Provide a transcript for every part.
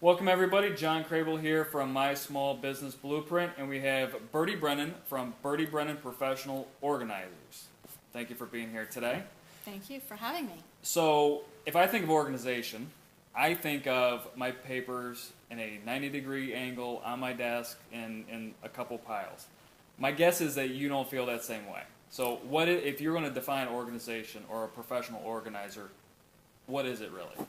Welcome everybody, John Crable here from My Small Business Blueprint, and we have Birdie Brennan from Birdie Brennan Professional Organizers. Thank you for being here today. Thank you for having me. So, if I think of organization, I think of my papers in a 90-degree angle on my desk in a couple piles. My guess is that you don't feel that same way. So, if you're going to define organization or a professional organizer, what is it really?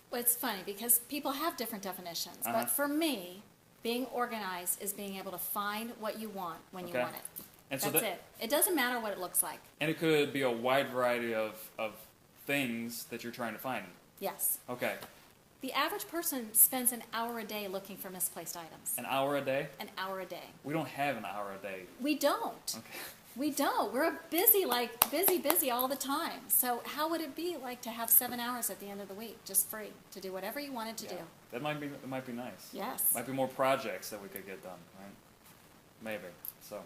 Well, it's funny because people have different definitions, but for me, being organized is being able to find what you want when you want it. And That's it. It doesn't matter what it looks like. And it could be a wide variety of things that you're trying to find. Yes. Okay. The average person spends an hour a day looking for misplaced items. An hour a day? An hour a day. We don't have an hour a day. We don't. Okay. We don't. We're busy all the time. So how would it be like to have 7 hours at the end of the week, just free, to do whatever you wanted to do? That might be nice. Yes. Might be more projects that we could get done, right? Maybe. So,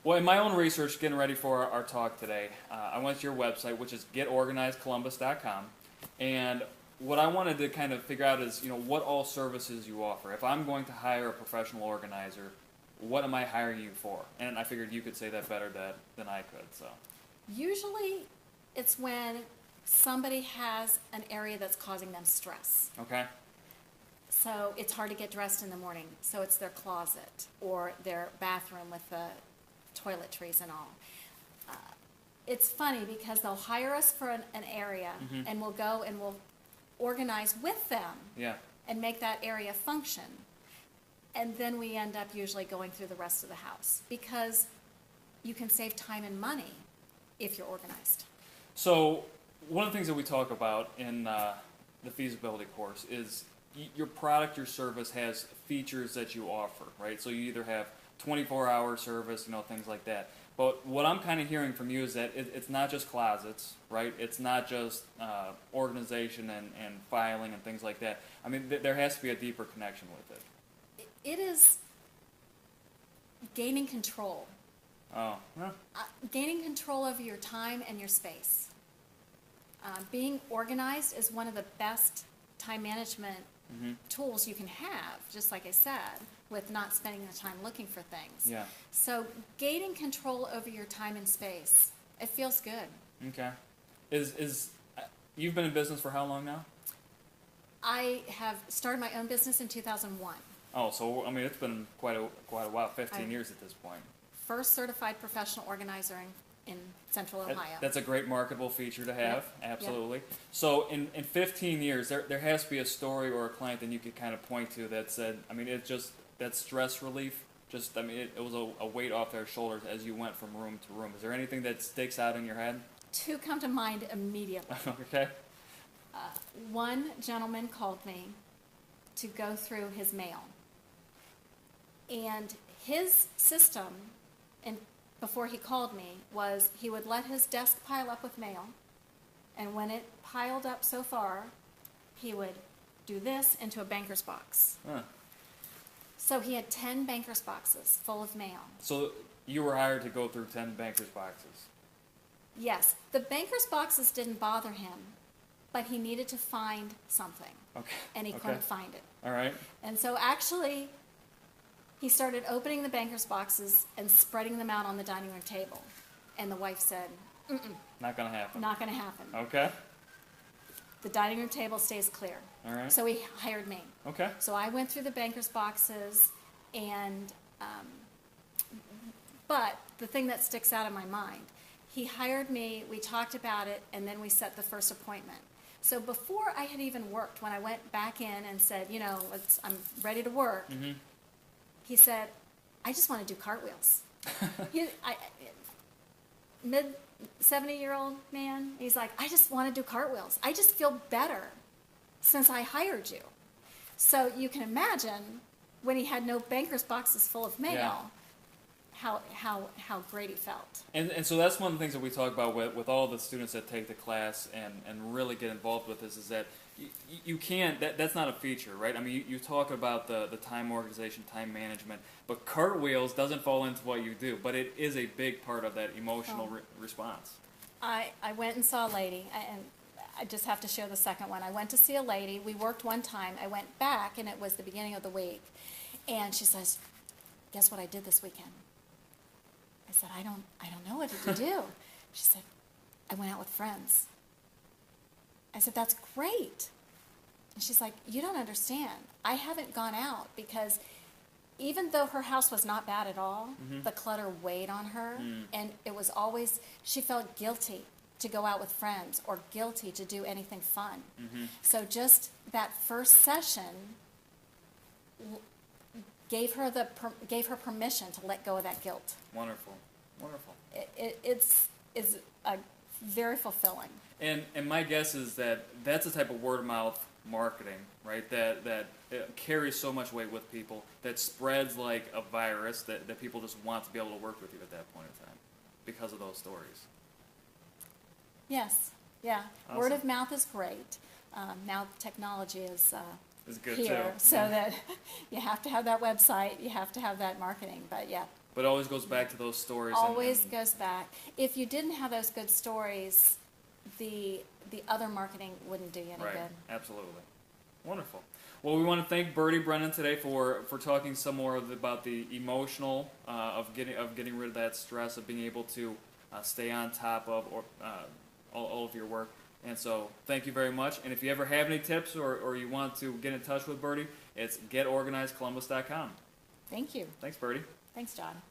well, in my own research, getting ready for our talk today, I went to your website, which is getorganizedcolumbus.com, and what I wanted to kind of figure out is, what all services you offer. If I'm going to hire a professional organizer, what am I hiring you for? And I figured you could say that better than I could. So, usually it's when somebody has an area that's causing them stress. Okay. So it's hard to get dressed in the morning, so it's their closet or their bathroom with the toiletries and all. It's funny because they'll hire us for an area, and we'll go and we'll organize with them and make that area function. And then we end up usually going through the rest of the house because you can save time and money if you're organized. So one of the things that we talk about in the feasibility course is your product, your service has features that you offer, right? So you either have 24-hour service, things like that. But what I'm kind of hearing from you is that it's not just closets, right? It's not just organization and filing and things like that. I mean, there has to be a deeper connection with it. It is gaining control. Oh. Huh. Gaining control over your time and your space. Being organized is one of the best time management tools you can have, just like I said, with not spending the time looking for things. Yeah. So gaining control over your time and space, it feels good. Okay. You've been in business for how long now? I have started my own business in 2001. Oh, so I mean it's been quite a while, 15 years at this point. First certified professional organizer in Central Ohio. That's a great marketable feature to have, absolutely. Yep. So in 15 years, there has to be a story or a client that you could kind of point to that said, I mean, it's just that stress relief. It was a weight off their shoulders as you went from room to room. Is there anything that sticks out in your head? Two come to mind immediately. Okay. One gentleman called me to go through his mail. And his system, and before he called me, was he would let his desk pile up with mail, and when it piled up so far, he would do this into a banker's box. Huh. So he had 10 banker's boxes full of mail. So you were hired to go through 10 banker's boxes? Yes. The banker's boxes didn't bother him, but he needed to find something. Okay. And he couldn't find it. All right. And so actually, he started opening the banker's boxes and spreading them out on the dining room table. And the wife said, Not going to happen. Not going to happen. Okay. The dining room table stays clear. All right. So he hired me. Okay. So I went through the banker's boxes, and but the thing that sticks out in my mind, he hired me, we talked about it, and then we set the first appointment. So before I had even worked, when I went back in and said, I'm ready to work, he said, I just want to do cartwheels. Mid-70-year-old man, he's like, I just want to do cartwheels. I just feel better since I hired you. So you can imagine when he had no banker's boxes full of mail, how great he felt. And so that's one of the things that we talk about with all the students that take the class and really get involved with this is that you can't, that's not a feature, right? I mean, you talk about the time organization, time management, but cartwheels doesn't fall into what you do, but it is a big part of that emotional response. I went and saw a lady, and I just have to share the second one. I went to see a lady. We worked one time. I went back, and it was the beginning of the week. And she says, guess what I did this weekend? I said, I don't know. What did you do? She said, I went out with friends. I said, that's great. And she's like, you don't understand. I haven't gone out because even though her house was not bad at all, the clutter weighed on her. And it was always, she felt guilty to go out with friends or guilty to do anything fun. So just that first session gave her permission to let go of that guilt. Wonderful, wonderful. It's very fulfilling. And my guess is that that's the type of word of mouth marketing, right? That it carries so much weight with people, that spreads like a virus, that people just want to be able to work with you at that point in time because of those stories. Yes, yeah. Awesome. Word of mouth is great. Now technology is good here, too. so that you have to have that website, you have to have that marketing, but yeah. But it always goes back to those stories. Always goes back. If you didn't have those good stories, the other marketing wouldn't do you any good. Absolutely. Wonderful. Well, we want to thank Birdie Brennan today for talking some more about the emotional of getting rid of that stress, of being able to stay on top of all of your work. And so thank you very much. And if you ever have any tips or you want to get in touch with Birdie, it's getorganizedcolumbus.com. Thank you. Thanks, Birdie. Thanks, John.